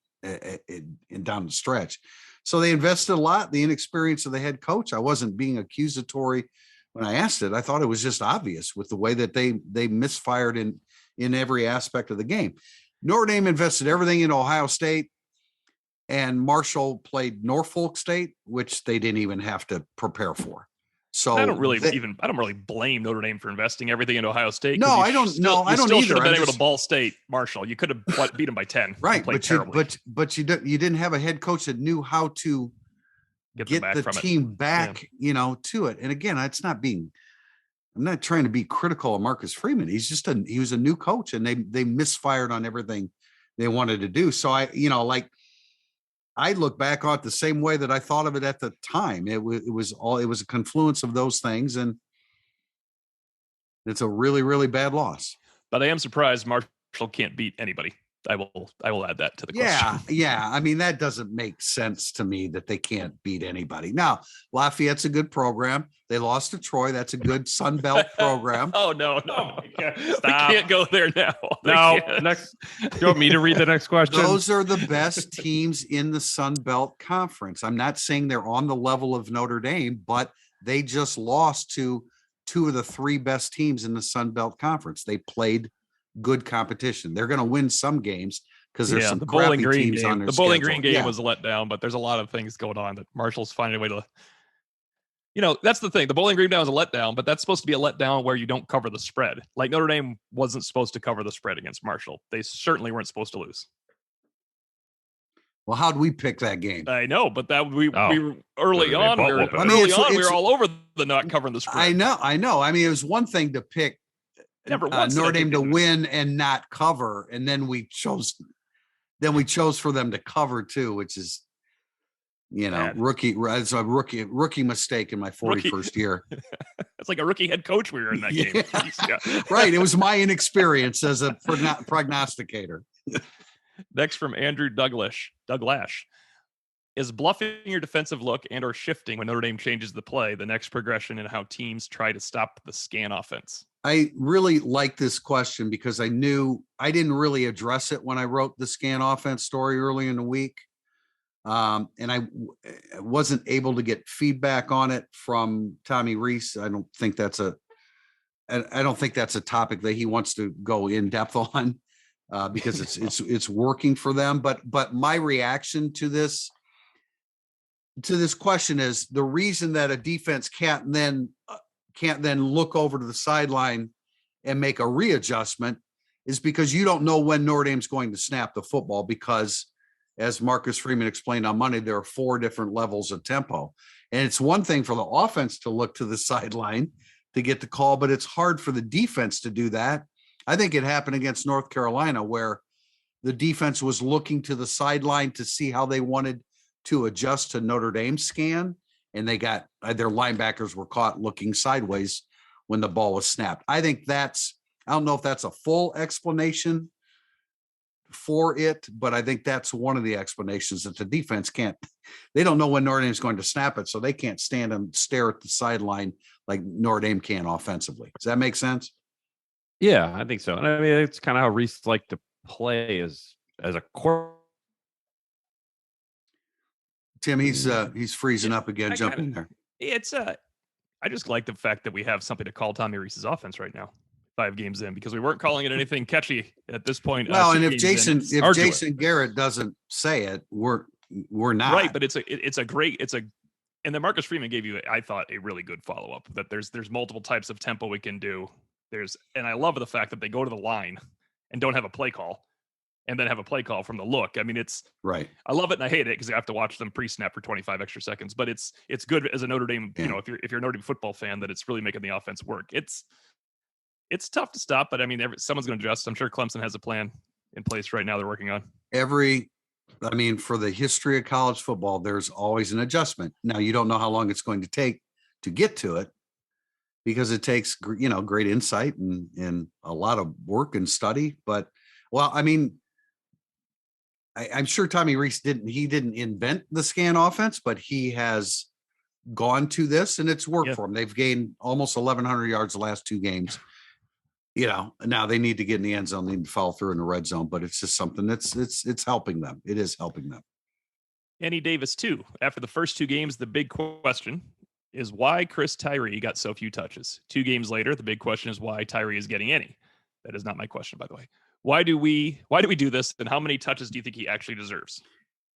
down the stretch. So they invested a lot. The inexperience of the head coach. I wasn't being accusatory when I asked it. I thought it was just obvious with the way that they misfired in every aspect of the game. Notre Dame invested everything in Ohio State, and Marshall played Norfolk State, which they didn't even have to prepare for. So I don't really blame Notre Dame for investing everything in Ohio State. No, I don't. I don't either. Should have been able to Ball State Marshall. You could have beat them by 10. Right, but you didn't have a head coach that knew how to get the team back, to it. And again, I'm not trying to be critical of Marcus Freeman. He was a new coach, and they misfired on everything they wanted to do. So I look back on it the same way that I thought of it at the time. It was a confluence of those things, and it's a really, really bad loss. But I am surprised Marshall can't beat anybody. I will add that to the question. Yeah. I mean, that doesn't make sense to me that they can't beat anybody. Now, Lafayette's a good program. They lost to Troy. That's a good Sun Belt program. Oh, no. We can't go there now. No, next. Do you want me to read the next question? Those are the best teams in the Sun Belt Conference. I'm not saying they're on the level of Notre Dame, but they just lost to two of the three best teams in the Sun Belt Conference. They played good competition. They're going to win some games because there's some crappy teams on their schedule. The Bowling Green game was a letdown, but there's a lot of things going on that Marshall's finding a way to. That's the thing. The Bowling Green down was a letdown, but that's supposed to be a letdown where you don't cover the spread. Like Notre Dame wasn't supposed to cover the spread against Marshall. They certainly weren't supposed to lose. Well, how'd we pick that game? I know, but we were early on. We were all over the not covering the spread. I know. I mean, it was one thing to pick Notre Dame to win and not cover, and then we chose for them to cover too, which is rookie. It's a rookie mistake in my 41st year. It's like a rookie head coach we were in that game. Yeah. Right. It was my inexperience as a prognosticator. Next from Andrew Douglash. Is bluffing your defensive look and or shifting when Notre Dame changes the play the next progression in how teams try to stop the scan offense? I really like this question because I knew I didn't really address it when I wrote the scan offense story early in the week. And I wasn't able to get feedback on it from Tommy Rees. I don't think that's a topic that he wants to go in depth on because it's working for them. But my reaction to this question is the reason that a defense can't then look over to the sideline and make a readjustment is because you don't know when Notre Dame's going to snap the football because, as Marcus Freeman explained on Monday, there are 4 different levels of tempo. And it's one thing for the offense to look to the sideline to get the call, but it's hard for the defense to do that. I think it happened against North Carolina where the defense was looking to the sideline to see how they wanted to adjust to Notre Dame's scan. And they got their linebackers were caught looking sideways when the ball was snapped. I don't know if that's a full explanation for it, but I think that's one of the explanations that the defense they don't know when Notre Dame is going to snap it. So they can't stand and stare at the sideline like Notre Dame can offensively. Does that make sense? Yeah, I think so. And I mean, it's kind of how Reese liked to play as a core. Tim, he's freezing up again. Jump in there. It's I just like the fact that we have something to call Tommy Rees's offense right now, 5 games in, because we weren't calling it anything catchy at this point. Well, and if Jason Garrett doesn't say it, we're not. Right, but and then Marcus Freeman gave you, I thought, a really good follow-up, that there's multiple types of tempo we can do. And I love the fact that they go to the line and don't have a play call, and then have a play call from the look. I mean, it's right. I love it and I hate it because I have to watch them pre-snap for 25 extra seconds. But it's good as a Notre Dame, if you're a Notre Dame football fan, that it's really making the offense work. It's tough to stop, but I mean, someone's going to adjust. I'm sure Clemson has a plan in place right now they're working on. For the history of college football, there's always an adjustment. Now, you don't know how long it's going to take to get to it, because it takes, great insight and a lot of work and study. But, I'm sure Tommy Rees didn't invent the scan offense, but he has gone to this and it's worked for him. They've gained almost 1,100 yards the last 2 games. Now they need to get in the end zone, they need to follow through in the red zone, but it's just something it's helping them. It is helping them. Andy Davis too. After the first 2 games, the big question is why Chris Tyree got so few touches. 2 games later, the big question is why Tyree is getting any. That is not my question, by the way. Why do we do this, and how many touches do you think he actually deserves?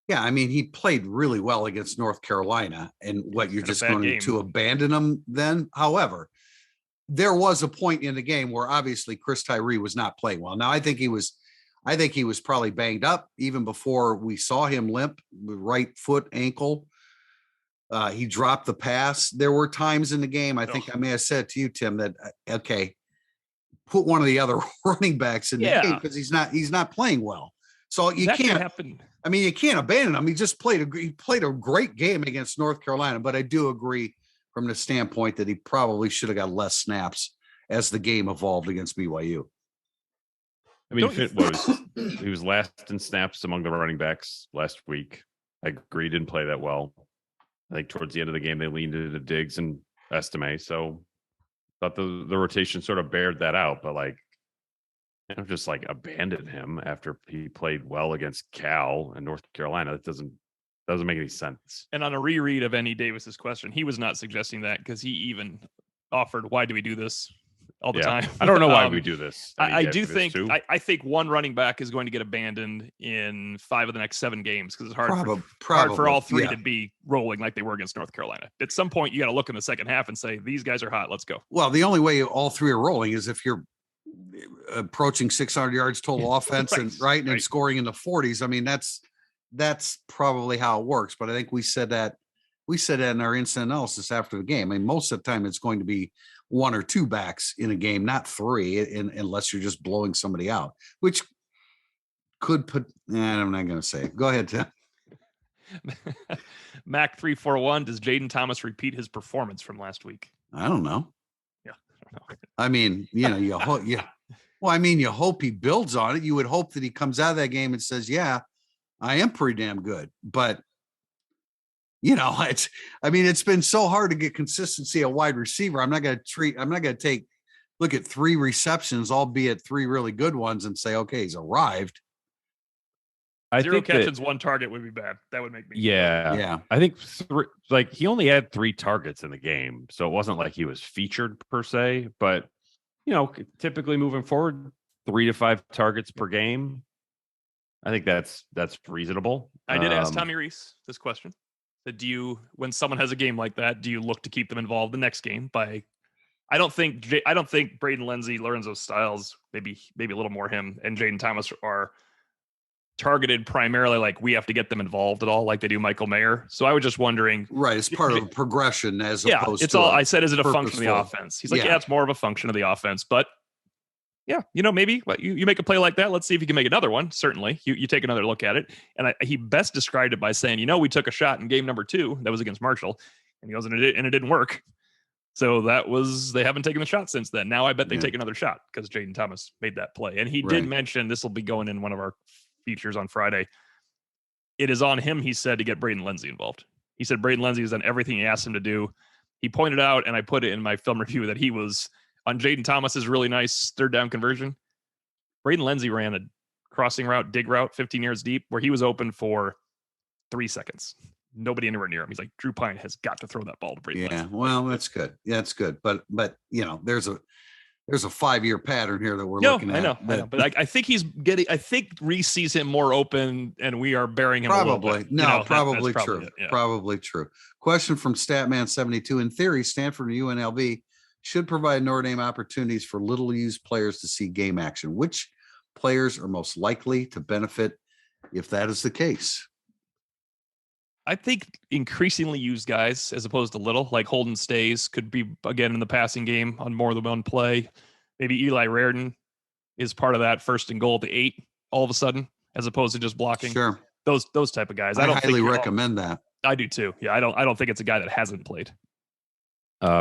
Yeah, he played really well against North Carolina, and you're just going to abandon him then? However, there was a point in the game where obviously Chris Tyree was not playing well. Now, I think he was probably banged up even before we saw him limp, right foot, ankle. He dropped the pass. There were times in the game, I think I may have said to you, Tim, that, okay, put one of the other running backs in the game because he's not playing well. So you can't happen. You can't abandon him. He just played a great game against North Carolina, but I do agree from the standpoint that he probably should have got less snaps as the game evolved against BYU. He was last in snaps among the running backs last week. I agree, didn't play that well. I think towards the end of the game, they leaned into Diggs and Estime. So thought the rotation sort of bared that out, but just abandon him after he played well against Cal and North Carolina. That doesn't make any sense. And on a reread of Andy Davis's question, he was not suggesting that, because he even offered, why do we do this all the time? I don't know why we do this. I think one running back is going to get abandoned in 5 of the next 7 games, because it's hard for all 3 to be rolling like they were against North Carolina. At some point, you got to look in the second half and say, these guys are hot. Let's go. Well, the only way all 3 are rolling is if you're approaching 600 yards total offense and scoring in the 40s. That's probably how it works. But I think we said that in our instant analysis after the game. Most of the time it's going to be 1 or 2 backs in a game, not 3, unless you're just blowing somebody out, which could put. I'm not going to say it. Go ahead, Tim. Mac 341. Does Jaden Thomas repeat his performance from last week? I don't know. Yeah, I don't know. You hope. Yeah. Well, you hope he builds on it. You would hope that he comes out of that game and says, "Yeah, I am pretty damn good." But it's been so hard to get consistency at wide receiver. I'm not going to look at 3 receptions, albeit 3 really good ones, and say, okay, he's arrived. 0 catches, 1 target would be bad. That would make me. Yeah. I think he only had 3 targets in the game, so it wasn't like he was featured per se. But typically moving forward, 3 to 5 targets per game. I think that's reasonable. I did ask Tommy Rees this question. That when someone has a game like that, do you look to keep them involved the next game? I don't think Braden Lenzy, Lorenzo Styles, maybe a little more him, and Jaden Thomas are targeted primarily we have to get them involved at all, like they do Michael Mayer. So I was just wondering, right? It's part of a progression opposed it's to all I said. Is it a function of the offense? He's like, it's more of a function of the offense, but. Yeah, maybe you make a play like that. Let's see if you can make another one. Certainly, you take another look at it. And he best described it by saying, we took a shot in game number 2. That was against Marshall. And he goes, and it didn't work. So they haven't taken the shot since then. Now I bet they take another shot because Jaden Thomas made that play. And he did mention, this will be going in one of our features on Friday, it is on him, he said, to get Braden Lenzy involved. He said Braden Lenzy has done everything he asked him to do. He pointed out, and I put it in my film review, that he was on Jaden Thomas's really nice 3rd down conversion. Braden Lenzy ran a crossing route, dig route, 15 yards deep, where he was open for 3 seconds. nobody anywhere near him. He's like, Drew Pine has got to throw that ball to Brady. Yeah, Lance. well, that's good. Yeah, that's good. But there's a 5-year pattern here that we're looking at. I know. But I think I think Reese sees him more open, and we are burying him probably. a little bit. No, probably true. It, yeah. Probably true. Question from Statman72. In theory, Stanford and UNLV should provide Notre Dame opportunities for little-used players to see game action. Which players are most likely to benefit if that is the case? I think increasingly used guys as opposed to little, like Holden Stays could be again in the passing game on more than one play. Maybe Eli Raridan is part of that 1st and goal at the 8 all of a sudden, as opposed to just blocking. Sure. Those type of guys. I don't highly recommend that. I do too. Yeah. I don't think it's a guy that hasn't played.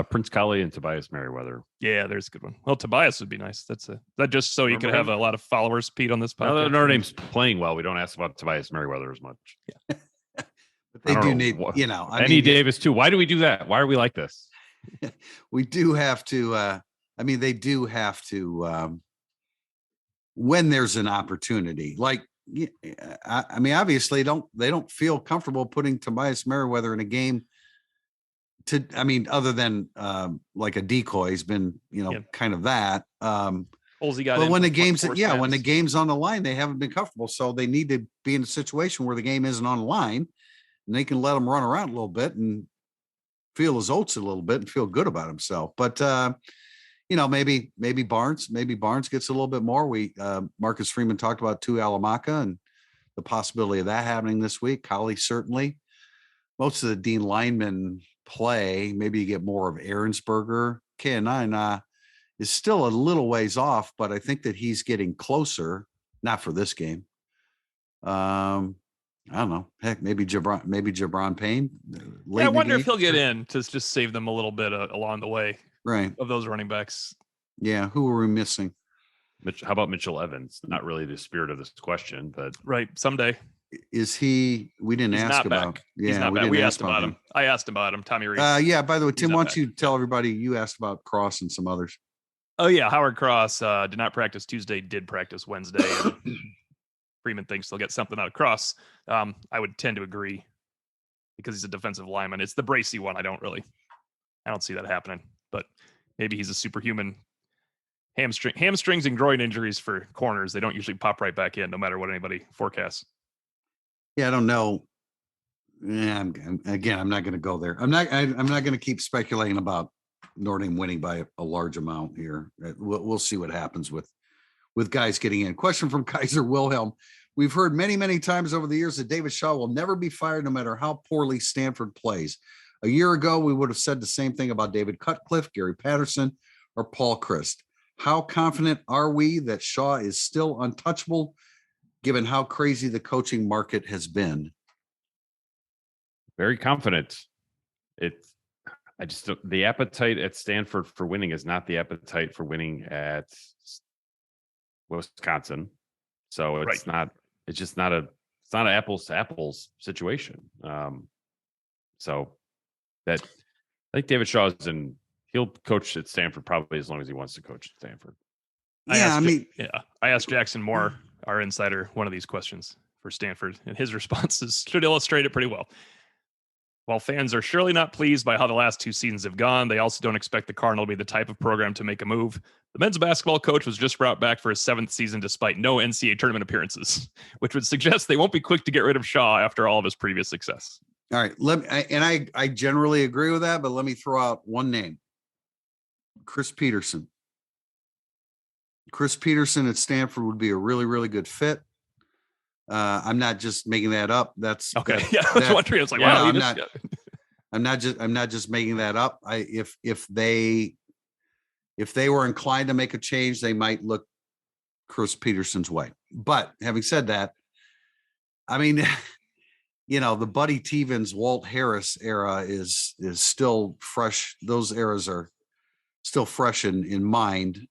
Prince Colley and Tobias Merriweather. Yeah, there's a good one. Well, Tobias would be nice. That just so you could have a lot of followers, Pete, on this podcast. Now that Notre Dame's playing well, we don't ask about Tobias Merriweather as much. Yeah. But they do need, Benny Davis too. Why do we do that? Why are we like this? We do have to. They do have to. When there's an opportunity, like obviously, they don't feel comfortable putting Tobias Merriweather in a game. Other than like a decoy, he's been kind of that. But when the game's on the line, they haven't been comfortable, so they need to be in a situation where the game isn't on the line. And they can let him run around a little bit and feel his oats a little bit and feel good about himself. But, maybe Barnes gets a little bit more. Marcus Freeman talked about Tu Alamaka and the possibility of that happening this week. Colley, certainly. Most of the Dean linemen play. Maybe you get more of Aaronsberger. K9 is still a little ways off, but I think that he's getting closer. Not for this game. I don't know. Heck, maybe Jabron Payne. I wonder if he'll get in to just save them a little bit along the way, right? Of those running backs. Yeah, who are we missing? How about Mitchell Evans? Not really the spirit of this question, but right. Someday. Is he? We didn't ask about. Yeah, he's not back. We asked about him. I asked about him. Tommy Reese. Yeah. By the way, Tim, why don't you tell everybody you asked about Cross and some others? Oh yeah, Howard Cross did not practice Tuesday. Did practice Wednesday. Freeman thinks they'll get something out of Cross. I would tend to agree because he's a defensive lineman. It's the Bracy one. I don't see that happening, but maybe he's a superhuman. Hamstrings and groin injuries for corners. They don't usually pop right back in no matter what anybody forecasts. Yeah. I don't know. Yeah, I'm not going to go there. I'm not going to keep speculating about Notre Dame winning by a large amount here. We'll see what happens with guys getting in. Question from Kaiser Wilhelm. We've heard many, many times over the years that David Shaw will never be fired no matter how poorly Stanford plays. A year ago, we would have said the same thing about David Cutcliffe, Gary Patterson, or Paul Christ. How confident are we that Shaw is still untouchable, given how crazy the coaching market has been? Very confident. The appetite at Stanford for winning is not the appetite for winning at Wisconsin. So it's not an apples to apples situation. So that I think David Shaw he'll coach at Stanford probably as long as he wants to coach at Stanford. I asked Jackson Moore, our insider, one of these questions for Stanford, and his responses should illustrate it pretty well. While fans are surely not pleased by how the last 2 seasons have gone, they also don't expect the Cardinal to be the type of program to make a move. The men's basketball coach was just brought back for his 7th season despite no NCAA tournament appearances, which would suggest they won't be quick to get rid of Shaw after all of his previous success. All right. I generally agree with that, but let me throw out one name. Chris Peterson. Chris Peterson at Stanford would be a really, really good fit. I'm not just making that up. That's okay. I was wondering. I was like, wow. I'm not just making that up. If they were inclined to make a change, they might look Chris Peterson's way. But having said that, the Buddy Tevens, Walt Harris era is still fresh. Those eras are still fresh in mind.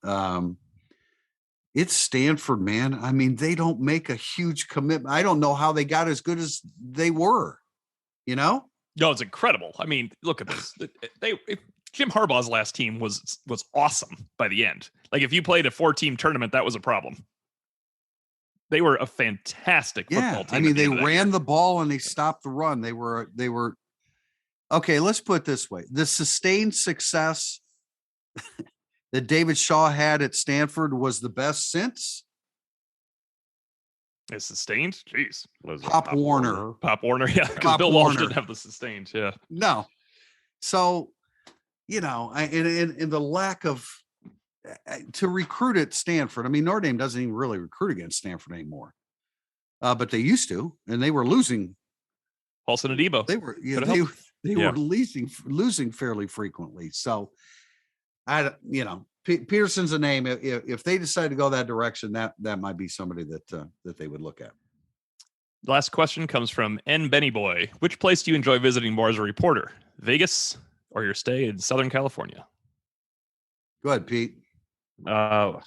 It's Stanford, man. They don't make a huge commitment. I don't know how they got as good as they were, No, it's incredible. Look at this. Jim Harbaugh's last team was awesome by the end. Like if you played a 4-team tournament, that was a problem. They were a fantastic football team. I mean, they ran the ball and they stopped the run. They were okay. Let's put it this way: the sustained success that David Shaw had at Stanford was the best since it's sustained. Jeez, Pop Warner. Pop Warner, yeah, because Bill Walsh didn't have the sustained. Yeah, no. So, you know, and the lack of to recruit at Stanford. I mean, Notre Dame doesn't even really recruit against Stanford anymore, but they used to, and they were losing. Paulson and Debo. They were, they were losing fairly frequently. So, Peterson's a name. If they decide to go that direction, that might be somebody that they would look at. Last question comes from N. Benny Boy. Which place do you enjoy visiting more as a reporter? Vegas or your stay in Southern California? Go ahead, Pete. I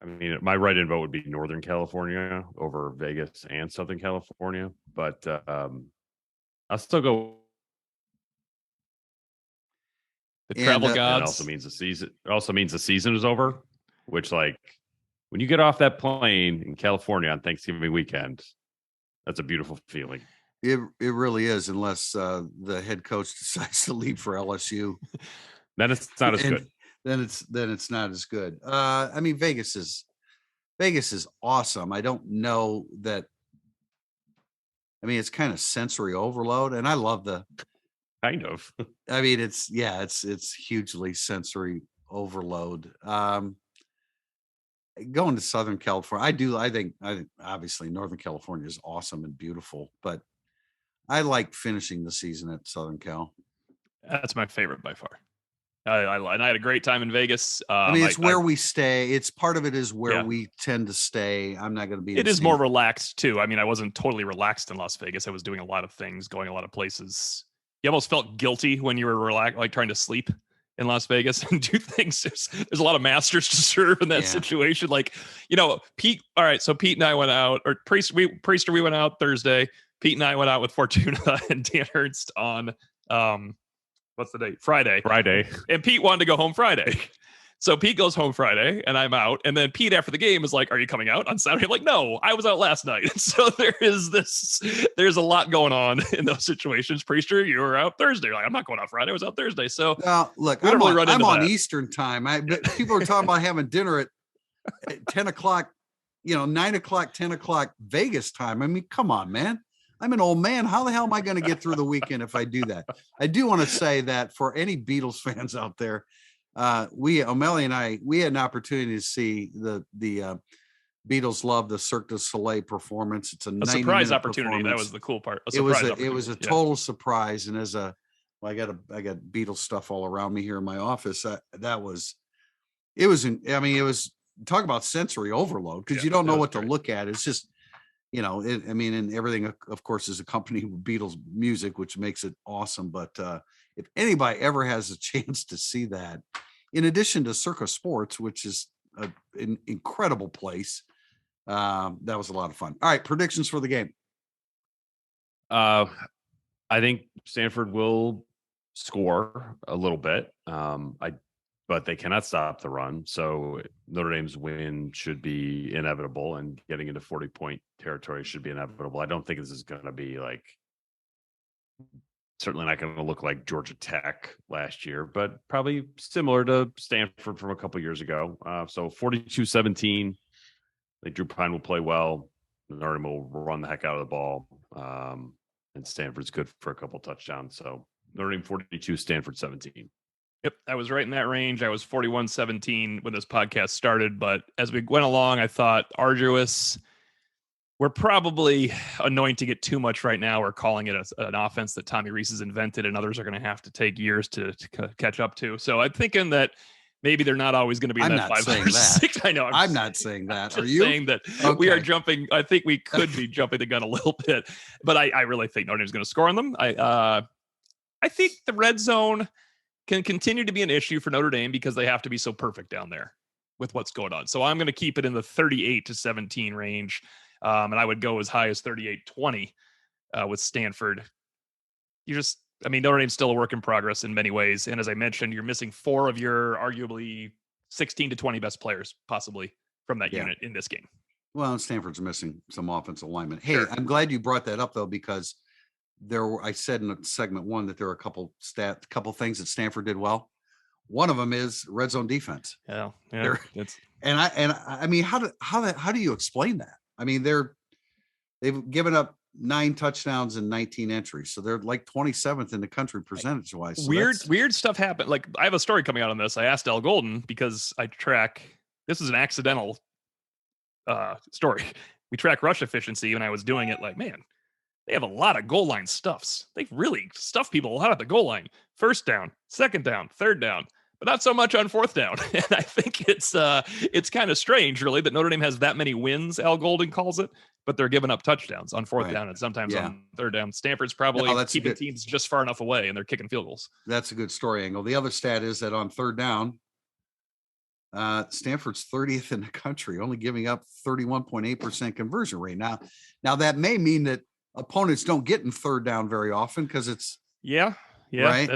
mean, my write-in vote would be Northern California over Vegas and Southern California, but I'll still go. The travel gods. It also means the season. It also means the season is over, which, like, when you get off that plane in California on Thanksgiving weekend, that's a beautiful feeling. It really is, unless the head coach decides to leave for LSU. Then it's not as good. Then it's not as good. I mean, Vegas is awesome. I don't know that. I mean, it's kind of sensory overload, and I love the kind of. I mean, it's hugely sensory overload. Going to Southern California, I think obviously Northern California is awesome and beautiful, but I like finishing the season at Southern Cal. That's my favorite by far. And I had a great time in Vegas. I mean, it's where we stay. It's part of it is where we tend to stay. I'm not going to be. It is more relaxed too. I mean, I wasn't totally relaxed in Las Vegas. I was doing a lot of things, going a lot of places. You almost felt guilty when you were relaxed, like trying to sleep in Las Vegas and do things. There's a lot of masters to serve in that situation. Like, Pete. All right, so Pete and I went out, or Priester, we went out Thursday. Pete and I went out with Fortuna and Dan Ernst on what's the date? Friday. And Pete wanted to go home Friday. So Pete goes home Friday and I'm out. And then Pete after the game is like, are you coming out on Saturday? I'm like, no, I was out last night. So there's a lot going on in those situations. Priester, you were out Thursday. Like, I'm not going out Friday. I was out Thursday. So look, I'm on Eastern time. People are talking about having dinner at 10 o'clock, 9 o'clock, 10 o'clock Vegas time. I mean, come on, man. I'm an old man. How the hell am I going to get through the weekend if I do that? I do want to say that for any Beatles fans out there, O'Malley and I, we had an opportunity to see the Beatles Love the Cirque du Soleil performance. It's a surprise opportunity. That was the cool part. It was a total surprise. And I got Beatles stuff all around me here in my office. It was talk about sensory overload because you don't know what to look at. It's just, and everything, of course, is accompanied with Beatles music, which makes it awesome. But if anybody ever has a chance to see that, in addition to Circus Sports, which is an incredible place, that was a lot of fun. All right, predictions for the game. I think Stanford will score a little bit. But they cannot stop the run. So Notre Dame's win should be inevitable, and getting into 40-point territory should be inevitable. I don't think this is going to be certainly not going to look like Georgia Tech last year, but probably similar to Stanford from a couple years ago. So 42-17. I think Drew Pine will play well. Notre Dame will run the heck out of the ball. And Stanford's good for a couple touchdowns. So Notre Dame 42, Stanford 17. Yep, I was right in that range. I was 41-17 when this podcast started, but as we went along, I thought arduous. We're probably anointing it too much right now. We're calling it an offense that Tommy Rees has invented, and others are going to have to take years to catch up to. So I'm thinking that maybe they're not always going to be in that 5 or 6. I know. I'm not saying that. Are you saying that? Okay. We are jumping? I think we could be jumping the gun a little bit, but I really think Notre Dame's going to score on them. I think the red zone can continue to be an issue for Notre Dame because they have to be so perfect down there with what's going on. So I'm going to keep it in the 38-17 range. And I would go as high as 38-20 with Stanford. Notre Dame's still a work in progress in many ways. And as I mentioned, you're missing 4 of your arguably 16 to 20 best players possibly from that unit in this game. Well, Stanford's missing some offensive linemen. Hey, Sure. I'm glad you brought that up though, because I said in segment 1 that there are a couple things that Stanford did well. One of them is red zone defense. Yeah. And I mean, how do you explain that? I mean, they've given up 9 touchdowns and 19 entries, so they're like 27th in the country percentage wise. So weird stuff happened. Like, I have a story coming out on this. I asked Al Golden because this is an accidental story. We track rush efficiency, and I was doing it like, man, they have a lot of goal line stuffs. They really stuff people a lot at the goal line. First down, second down, third down, but not so much on fourth down. And I think it's kind of strange, really, that Notre Dame has that many wins, Al Golden calls it, but they're giving up touchdowns on fourth down and sometimes on third down. Stanford's probably keeping teams just far enough away, and they're kicking field goals. That's a good story angle. The other stat is that on third down, Stanford's 30th in the country, only giving up 31.8% conversion rate. Now that may mean that opponents don't get in third down very often because it's right.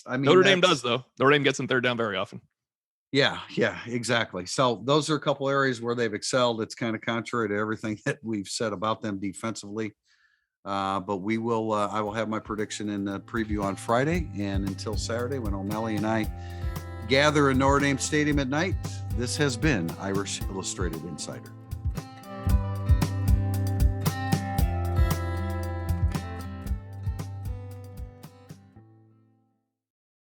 Notre Dame does though. Notre Dame gets in third down very often. Yeah, exactly. So those are a couple areas where they've excelled. It's kind of contrary to everything that we've said about them defensively. But I will have my prediction in the preview on Friday, and until Saturday when O'Malley and I gather in Notre Dame Stadium at night, this has been Irish Illustrated Insider.